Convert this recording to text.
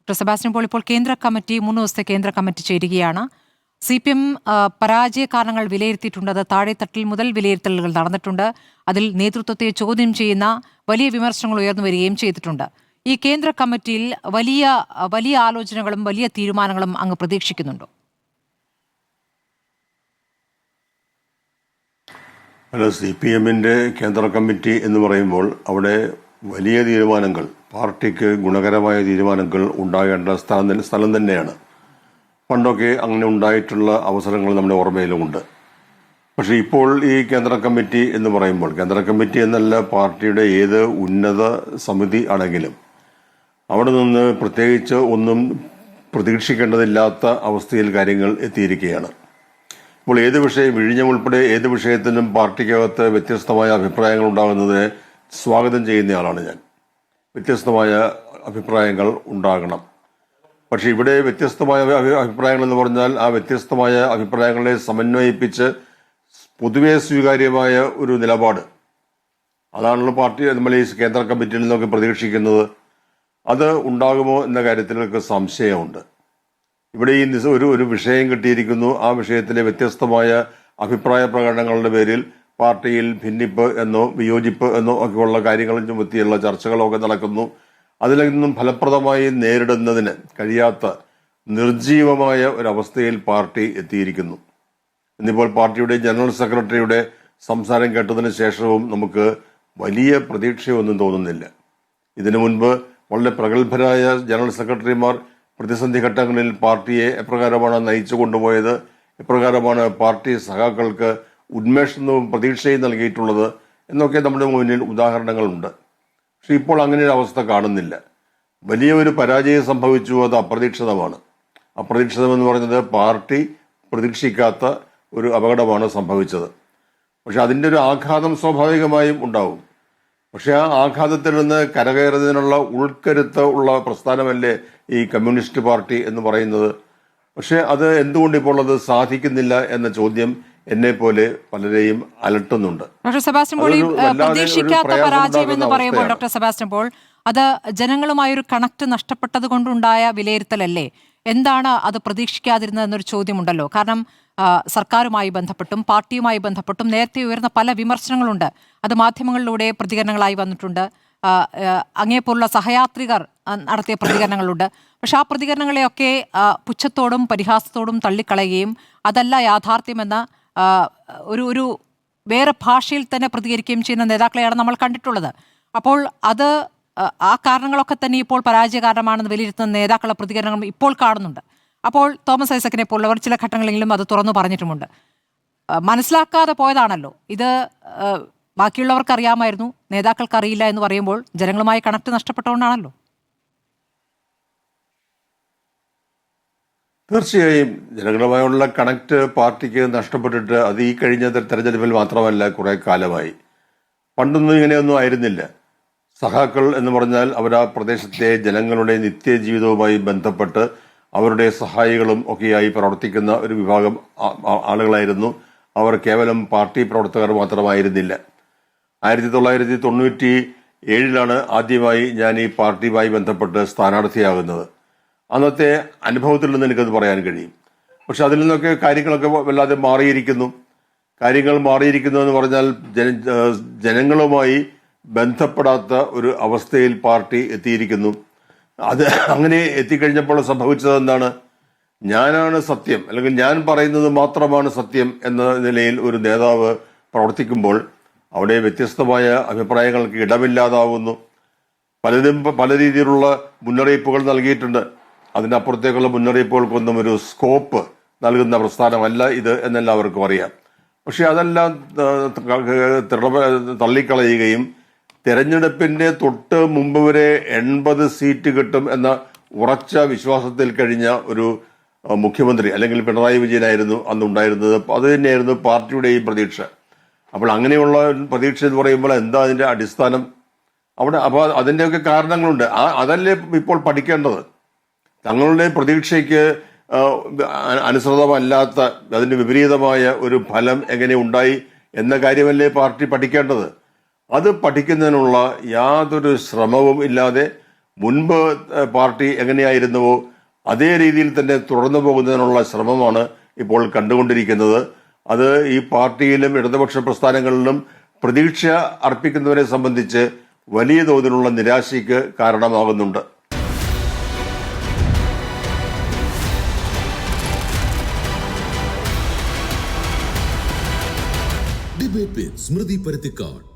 Doctor Sebastian Paul, ഇപ്പോൾ കേന്ദ്ര committee 3 ദിവസത്തെ കേന്ദ്ര കമ്മിറ്റി ചേരുകയാണ്. CPM പരാജയ കാരണങ്ങൾ വിലയിരുത്തിയിട്ടുണ്ട്. അത് താഴെത്തട്ടിൽ മുതൽ വിലയിരുത്തലുകൾ നടന്നിട്ടുണ്ട്. അതിൽ നേതൃത്വത്തെ ചോദ്യം ചെയ്യുന്ന വലിയ വിമർശനങ്ങൾ ഉയർന്നു വരികയും ചെയ്തിട്ടുണ്ട്. ഈ കേന്ദ്ര കമ്മിറ്റിയിൽ വലിയ വലിയ ആലോചനകളും വലിയ തീരുമാനങ്ങളും അങ്ങ് പ്രതീക്ഷിക്കുന്നുണ്ടോ? അല്ല, CPM-ന്റെ കേന്ദ്ര കമ്മിറ്റി എന്ന് പറയുമ്പോൾ അവിടെ വലിയ തീരുമാനങ്ങൾ, പാർട്ടിക്ക് ഗുണകരമായ തീരുമാനങ്ങൾ ഉണ്ടാകേണ്ട സ്ഥലം തന്നെയാണ്. പണ്ടൊക്കെ അങ്ങനെ ഉണ്ടായിട്ടുള്ള അവസരങ്ങൾ നമ്മുടെ ഓർമ്മയിലുമുണ്ട്. പക്ഷേ ഇപ്പോൾ ഈ കേന്ദ്ര കമ്മിറ്റി എന്ന് പറയുമ്പോൾ, കേന്ദ്ര കമ്മിറ്റി എന്നല്ല, പാർട്ടിയുടെ ഏത് ഉന്നത സമിതി ആണെങ്കിലും അവിടെ നിന്ന് പ്രത്യേകിച്ച് ഒന്നും പ്രതീക്ഷിക്കേണ്ടതില്ലാത്ത അവസ്ഥയിൽ കാര്യങ്ങൾ എത്തിയിരിക്കുകയാണ്. ഇപ്പോൾ ഏത് വിഷയം, വിഴിഞ്ഞം ഉൾപ്പെടെ ഏത് വിഷയത്തിനും പാർട്ടിക്കകത്ത് വ്യത്യസ്തമായ അഭിപ്രായങ്ങൾ ഉണ്ടാകുന്നതിനെ സ്വാഗതം ചെയ്യുന്നയാളാണ് ഞാൻ. വ്യത്യസ്തമായ അഭിപ്രായങ്ങൾ ഉണ്ടാകണം. പക്ഷെ ഇവിടെ വ്യത്യസ്തമായ അഭിപ്രായങ്ങൾ എന്ന് പറഞ്ഞാൽ ആ വ്യത്യസ്തമായ അഭിപ്രായങ്ങളെ സമന്വയിപ്പിച്ച് പൊതുവെ സ്വീകാര്യമായ ഒരു നിലപാട്, അതാണല്ലോ പാർട്ടി നമ്മൾ ഈ കേന്ദ്ര കമ്മിറ്റിയിൽ നിന്നൊക്കെ പ്രതീക്ഷിക്കുന്നത്. അത് ഉണ്ടാകുമോ എന്ന കാര്യത്തിലൊക്കെ സംശയമുണ്ട്. ഇവിടെ ഈ ഒരു വിഷയം കിട്ടിയിരിക്കുന്നു. ആ വിഷയത്തിലെ വ്യത്യസ്തമായ അഭിപ്രായ പ്രകടനങ്ങളുടെ പേരിൽ പാർട്ടിയിൽ ഭിന്നിപ്പ് എന്നോ വിയോജിപ്പ് എന്നോ ഒക്കെയുള്ള കാര്യങ്ങളും ചുമത്തിയുള്ള ചർച്ചകളൊക്കെ നടക്കുന്നു. അതിലൊന്നും ഫലപ്രദമായി നേരിടുന്നതിന് കഴിയാത്ത നിർജീവമായ ഒരവസ്ഥയിൽ പാർട്ടി എത്തിയിരിക്കുന്നു. ഇന്നിപ്പോൾ പാർട്ടിയുടെ ജനറൽ സെക്രട്ടറിയുടെ സംസാരം കേട്ടതിന് ശേഷവും നമുക്ക് വലിയ പ്രതീക്ഷയൊന്നും തോന്നുന്നില്ല. ഇതിനു മുൻപ് വളരെ പ്രഗത്ഭരായ ജനറൽ സെക്രട്ടറിമാർ പ്രതിസന്ധി ഘട്ടങ്ങളിൽ പാർട്ടിയെ എപ്രകാരമാണ് നയിച്ചു കൊണ്ടുപോയത്, എപ്രകാരമാണ് പാർട്ടി സഖാക്കൾക്ക് ഉന്മേഷവും പ്രതീക്ഷയും നൽകിയിട്ടുള്ളത് എന്നൊക്കെ നമ്മുടെ മുന്നിൽ ഉദാഹരണങ്ങളുണ്ട്. പക്ഷെ ഇപ്പോൾ അങ്ങനെ ഒരു അവസ്ഥ കാണുന്നില്ല. വലിയ ഒരു പരാജയം സംഭവിച്ചു. അത് അപ്രതീക്ഷിതമാണ്. അപ്രതീക്ഷിതമെന്ന് പറഞ്ഞത് പാർട്ടി പ്രതീക്ഷിക്കാത്ത ഒരു അപകടമാണ് സംഭവിച്ചത്. പക്ഷെ അതിൻ്റെ ഒരു ആഘാതം സ്വാഭാവികമായും ഉണ്ടാവും. പക്ഷെ ആ ആഘാതത്തിൽ നിന്ന് കരകയറുന്നതിനുള്ള ഉൾക്കരുത്ത് ഉള്ള പ്രസ്ഥാനമല്ലേ ഈ കമ്മ്യൂണിസ്റ്റ് പാർട്ടി എന്ന് പറയുന്നത്. പക്ഷെ അത് എന്തുകൊണ്ട് ഇപ്പോൾ അത് സാധിക്കുന്നില്ല എന്ന ചോദ്യം എന്നെ പോലെ പലരെയും അലട്ടുന്നുണ്ട്. ഡോക്ടർ സെബാസ്റ്റ്യൻ പോൾ, പ്രതീക്ഷിക്കാത്ത പരാജയം എന്ന് പറയുമ്പോൾ ഡോക്ടർ സെബാസ്റ്റ്യൻ പോൾ, അത് ജനങ്ങളുമായൊരു കണക്ട് നഷ്ടപ്പെട്ടത് കൊണ്ടുണ്ടായ വിലയിരുത്തലല്ലേ? എന്താണ് അത് പ്രതീക്ഷിക്കാതിരുന്നത് എന്നൊരു ചോദ്യമുണ്ടല്ലോ. കാരണം സർക്കാരുമായി ബന്ധപ്പെട്ടും പാർട്ടിയുമായി ബന്ധപ്പെട്ടും നേരത്തെ ഉയർന്ന പല വിമർശനങ്ങളുണ്ട്. അത് മാധ്യമങ്ങളിലൂടെ പ്രതികരണങ്ങളായി വന്നിട്ടുണ്ട്. അങ്ങേപ്പോലുള്ള സഹയാത്രികർ നടത്തിയ പ്രതികരണങ്ങളുണ്ട്. പക്ഷെ ആ പ്രതികരണങ്ങളെയൊക്കെ പുച്ഛത്തോടും പരിഹാസത്തോടും തള്ളിക്കളയുകയും അതല്ല യാഥാർത്ഥ്യമെന്ന ഒരു വേറെ ഭാഷയിൽ തന്നെ പ്രതികരിക്കുകയും ചെയ്യുന്ന നേതാക്കളെയാണ് നമ്മൾ കണ്ടിട്ടുള്ളത്. അപ്പോൾ അത് ആ കാരണങ്ങളൊക്കെ തന്നെ ഇപ്പോൾ പരാജയ കാരണമാണെന്ന് വിലയിരുത്തുന്ന നേതാക്കളുടെ പ്രതികരണങ്ങൾ ഇപ്പോൾ കാണുന്നുണ്ട്. അപ്പോൾ തോമസ് ഐസക്കിനെ പോലുള്ളവർ ചില ഘട്ടങ്ങളിലെങ്കിലും അത് തുറന്നു പറഞ്ഞിട്ടുമുണ്ട്. മനസ്സിലാക്കാതെ പോയതാണല്ലോ ഇത്. ബാക്കിയുള്ളവർക്ക് അറിയാമായിരുന്നു, നേതാക്കൾക്ക് അറിയില്ല എന്ന് പറയുമ്പോൾ ജനങ്ങളുമായി കണക്ട് നഷ്ടപ്പെട്ടുകൊണ്ടാണല്ലോ. തീർച്ചയായും ജനങ്ങളുമായുള്ള കണക്ട് പാർട്ടിക്ക് നഷ്ടപ്പെട്ടിട്ട് അത് ഈ കഴിഞ്ഞ തെരഞ്ഞെടുപ്പിൽ മാത്രമല്ല, കുറെ കാലമായി. പണ്ടൊന്നും ഇങ്ങനെയൊന്നും ആയിരുന്നില്ല. സഖാക്കൾ എന്ന് പറഞ്ഞാൽ അവർ ആ പ്രദേശത്തെ ജനങ്ങളുടെ നിത്യജീവിതവുമായി ബന്ധപ്പെട്ട് അവരുടെ സഹായികളും ഒക്കെയായി പ്രവർത്തിക്കുന്ന ഒരു വിഭാഗം ആളുകളായിരുന്നു. അവർ കേവലം പാർട്ടി പ്രവർത്തകർ മാത്രമായിരുന്നില്ല. 1997 ആദ്യമായി ഞാൻ ഈ പാർട്ടിയുമായി ബന്ധപ്പെട്ട് സ്ഥാനാർത്ഥിയാകുന്നത്. അന്നത്തെ അനുഭവത്തിൽ നിന്ന് എനിക്കത് പറയാൻ കഴിയും. പക്ഷെ അതിൽ നിന്നൊക്കെ കാര്യങ്ങളൊക്കെ വല്ലാതെ മാറിയിരിക്കുന്നു. കാര്യങ്ങൾ മാറിയിരിക്കുന്നു എന്ന് പറഞ്ഞാൽ ജനങ്ങളുമായി ബന്ധപ്പെടാത്ത ഒരു അവസ്ഥയിൽ പാർട്ടി എത്തിയിരിക്കുന്നു. അത് അങ്ങനെ എത്തിക്കഴിഞ്ഞപ്പോൾ സംഭവിച്ചത് എന്താണ്? ഞാനാണ് സത്യം, അല്ലെങ്കിൽ ഞാൻ പറയുന്നത് മാത്രമാണ് സത്യം എന്ന നിലയിൽ ഒരു നേതാവ് പ്രവർത്തിക്കുമ്പോൾ അവിടെ വ്യത്യസ്തമായ അഭിപ്രായങ്ങൾക്ക് ഇടമില്ലാതാവുന്നു. പലരും പല രീതിയിലുള്ള മുന്നറിയിപ്പുകൾ നൽകിയിട്ടുണ്ട്. അതിനപ്പുറത്തേക്കുള്ള മുന്നറിയിപ്പുകൾക്കൊന്നും ഒരു സ്കോപ്പ് നൽകുന്ന പ്രസ്ഥാനമല്ല ഇത് എന്നെല്ലാവർക്കും അറിയാം. പക്ഷെ അതെല്ലാം തള്ളിക്കളയുകയും തെരഞ്ഞെടുപ്പിന്റെ തൊട്ട് മുമ്പ് വരെ 80 സീറ്റ് കിട്ടും എന്ന ഉറച്ച വിശ്വാസത്തിൽ കഴിഞ്ഞ ഒരു മുഖ്യമന്ത്രി അല്ലെങ്കിൽ പിണറായി വിജയനായിരുന്നു അന്നുണ്ടായിരുന്നത്. അത് തന്നെയായിരുന്നു പാർട്ടിയുടെയും പ്രതീക്ഷ. അപ്പോൾ അങ്ങനെയുള്ള പ്രതീക്ഷ എന്ന് പറയുമ്പോൾ എന്താ അതിന്റെ അടിസ്ഥാനം അവിടെ? അപ്പോൾ അതിൻ്റെയൊക്കെ കാരണങ്ങളുണ്ട്. അതല്ലേ ഇപ്പോൾ പഠിക്കേണ്ടത്. തങ്ങളുടെ പ്രതീക്ഷയ്ക്ക് അനുസൃതമല്ലാത്ത, അതിന് വിപരീതമായ ഒരു ഫലം എങ്ങനെ ഉണ്ടായി എന്ന കാര്യമല്ലേ പാർട്ടി പഠിക്കേണ്ടത്. അത് പഠിക്കുന്നതിനുള്ള യാതൊരു ശ്രമവും ഇല്ലാതെ മുൻപ് പാർട്ടി എങ്ങനെയായിരുന്നുവോ അതേ രീതിയിൽ തന്നെ തുടർന്നു പോകുന്നതിനുള്ള ശ്രമമാണ് ഇപ്പോൾ കണ്ടുകൊണ്ടിരിക്കുന്നത്. അത് ഈ പാർട്ടിയിലും ഇടതുപക്ഷ പ്രസ്ഥാനങ്ങളിലും പ്രതീക്ഷ അർപ്പിക്കുന്നവരെ സംബന്ധിച്ച് വലിയ തോതിലുള്ള നിരാശയ്ക്ക് കാരണമാകുന്നുണ്ട്. ഡിബേറ്റ് വിത്ത് സ്മൃതി പരുത്തിക്കാട്.